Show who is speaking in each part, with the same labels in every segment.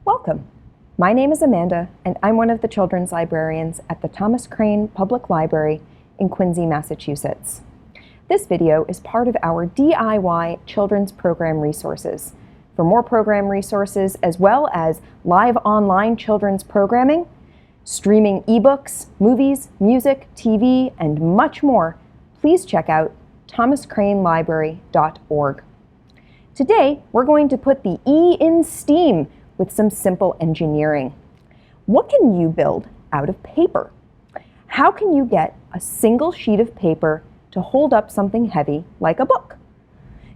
Speaker 1: Welcome. My name is Amanda, and I'm one of the children's librarians at the Thomas Crane Public Library in Quincy, Massachusetts. This video is part of our DIY children's program resources. For more program resources, as well as live online children's programming, streaming ebooks, movies, music, TV, and much more, please check out thomascranelibrary.org. Today, we're going to put the E in STEAM with some simple engineering. What can you build out of paper? How can you get a single sheet of paper to hold up something heavy like a book?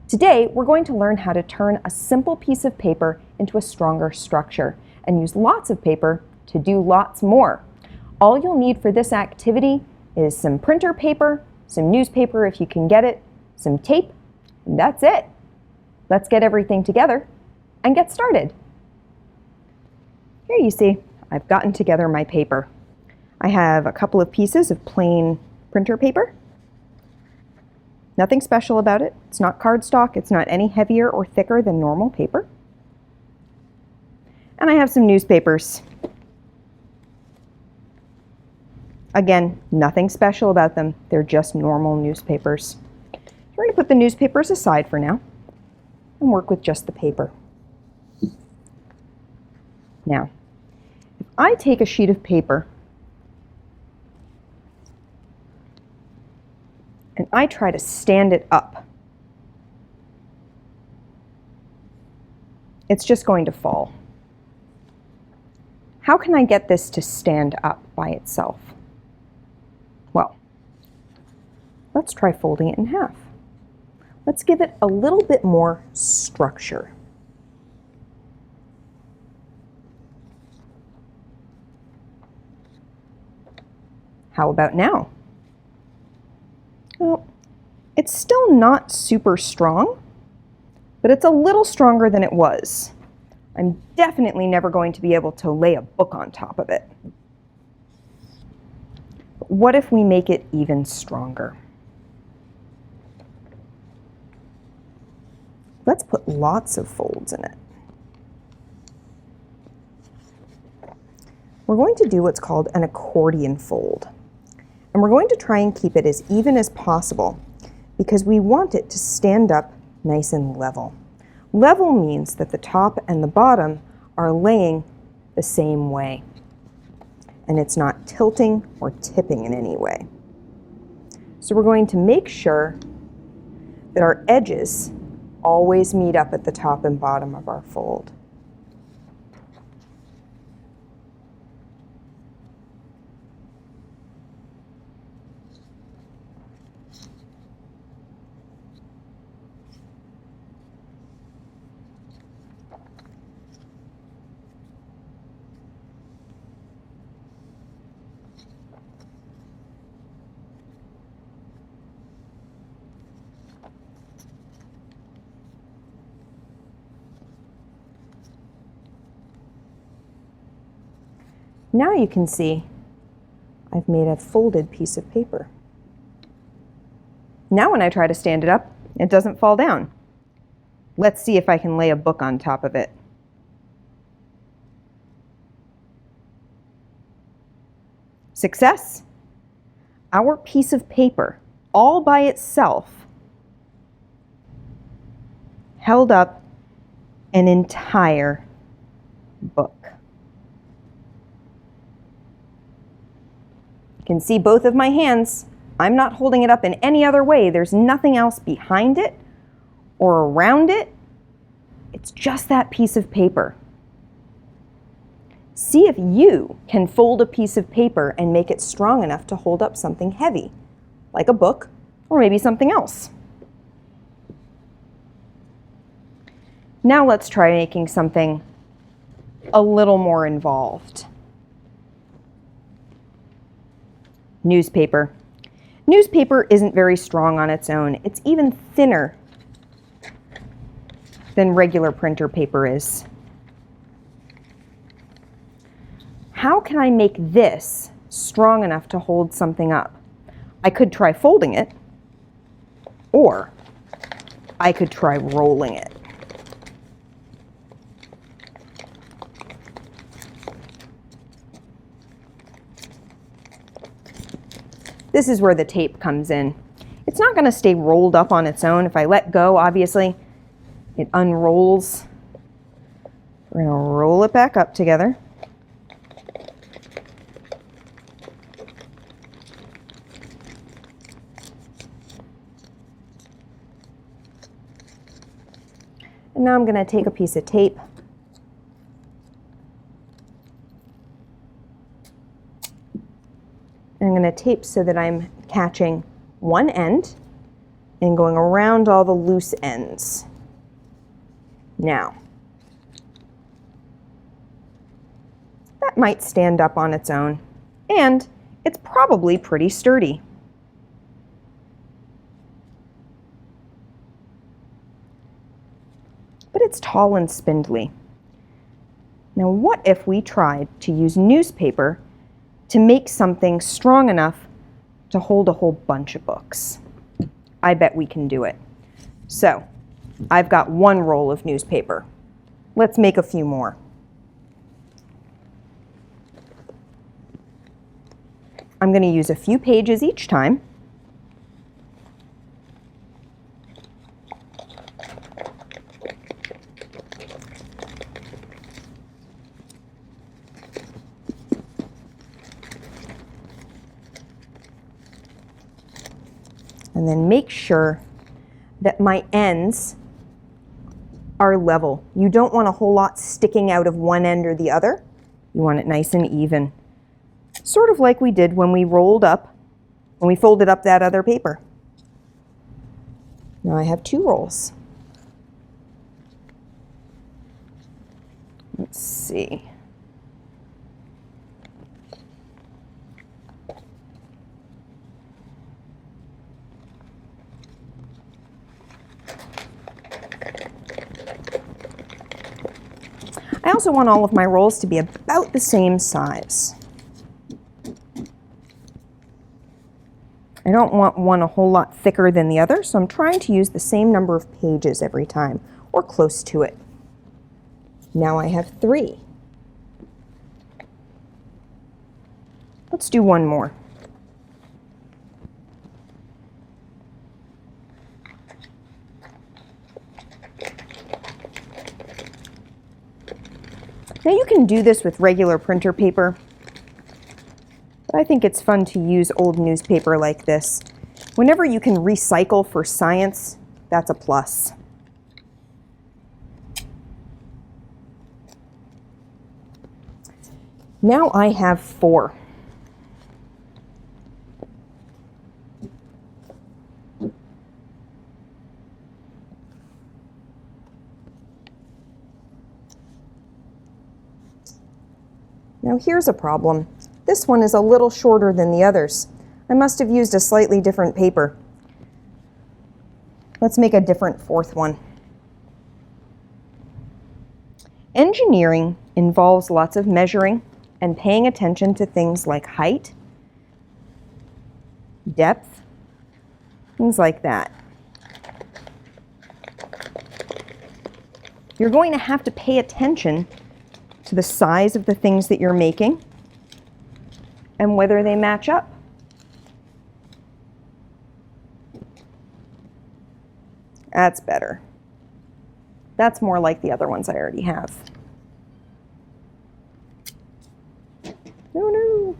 Speaker 1: Today, we're going to learn how to turn a simple piece of paper into a stronger structure and use lots of paper to do lots more. All you'll need for this activity is some printer paper, some newspaper if you can get it, some tape, and that's it. Let's get everything together and get started. Here you see, I've gotten together my paper. I have a couple of pieces of plain printer paper. Nothing special about it. It's not cardstock. It's not any heavier or thicker than normal paper. And I have some newspapers. Again, nothing special about them. They're just normal newspapers. We're going to put the newspapers aside for now and work with just the paper. Now, if I take a sheet of paper and I try to stand it up, it's just going to fall. How can I get this to stand up by itself? Well, let's try folding it in half. Let's give it a little bit more structure. How about now? Well, it's still not super strong, but it's a little stronger than it was. I'm definitely never going to be able to lay a book on top of it. But what if we make it even stronger? Let's put lots of folds in it. We're going to do what's called an accordion fold. And we're going to try and keep it as even as possible because we want it to stand up nice and level. Level means that the top and the bottom are laying the same way, and it's not tilting or tipping in any way. So we're going to make sure that our edges always meet up at the top and bottom of our fold. Now you can see I've made a folded piece of paper. Now when I try to stand it up, it doesn't fall down. Let's see if I can lay a book on top of it. Success! Our piece of paper, all by itself, held up an entire book. You can see both of my hands. I'm not holding it up in any other way. There's nothing else behind it or around it. It's just that piece of paper. See if you can fold a piece of paper and make it strong enough to hold up something heavy, like a book or maybe something else. Now let's try making something a little more involved. Newspaper. Newspaper isn't very strong on its own. It's even thinner than regular printer paper is. How can I make this strong enough to hold something up? I could try folding it, or I could try rolling it. This is where the tape comes in. It's not going to stay rolled up on its own. If I let go, obviously, it unrolls. We're going to roll it back up together. And now I'm going to take a piece of tape and I'm going to tape so that I'm catching one end and going around all the loose ends. Now, that might stand up on its own, and it's probably pretty sturdy. But it's tall and spindly. Now, what if we tried to use newspaper to make something strong enough to hold a whole bunch of books? I bet we can do it. So, I've got one roll of newspaper. Let's make a few more. I'm going to use a few pages each time. And then make sure that my ends are level. You don't want a whole lot sticking out of one end or the other. You want it nice and even. Sort of like we did when we folded up that other paper. Now I have two rolls. Let's see. I also want all of my rolls to be about the same size. I don't want one a whole lot thicker than the other, so I'm trying to use the same number of pages every time, or close to it. Now I have 3. Let's do one more. Now you can do this with regular printer paper, but I think it's fun to use old newspaper like this. Whenever you can recycle for science, that's a plus. Now I have 4. Now here's a problem. This one is a little shorter than the others. I must have used a slightly different paper. Let's make a different 4th one. Engineering involves lots of measuring and paying attention to things like height, depth, things like that. You're going to have to pay attention to the size of the things that you're making and whether they match up. That's better. That's more like the other ones I already have. No.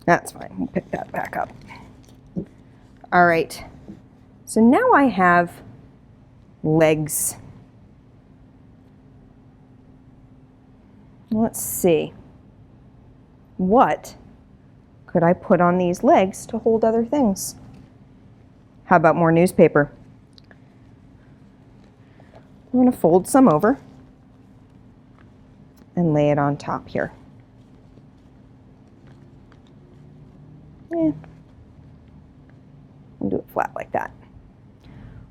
Speaker 1: That's fine. We'll pick that back up. All right. So now I have legs. Let's see. What could I put on these legs to hold other things? How about more newspaper? I'm going to fold some over and lay it on top here. I'll do it flat like that.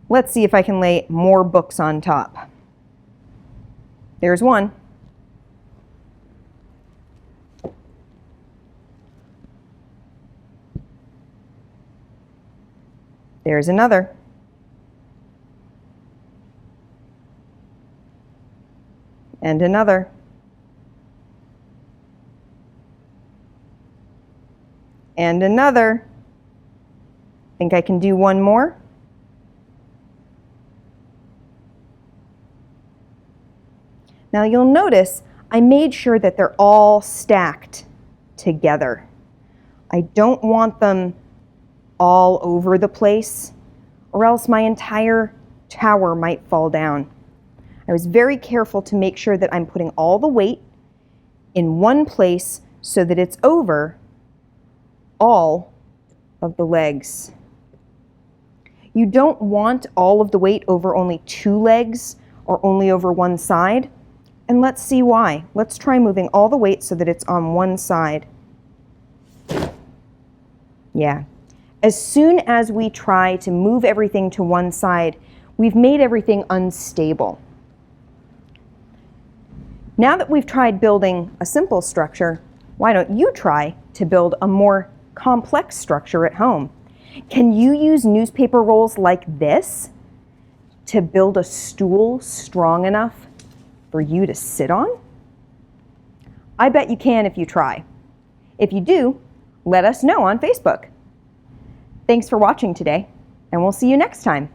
Speaker 1: Let's see if I can lay more books on top. There's one. There's another. And another. And another. Think I can do one more? Now you'll notice I made sure that they're all stacked together. I don't want them all over the place, or else my entire tower might fall down. I was very careful to make sure that I'm putting all the weight in one place so that it's over all of the legs. You don't want all of the weight over only 2 legs or only over one side. And let's see why. Let's try moving all the weight so that it's on one side. Yeah. As soon as we try to move everything to one side, we've made everything unstable. Now that we've tried building a simple structure, why don't you try to build a more complex structure at home? Can you use newspaper rolls like this to build a stool strong enough for you to sit on? I bet you can if you try. If you do, let us know on Facebook. Thanks for watching today, and we'll see you next time.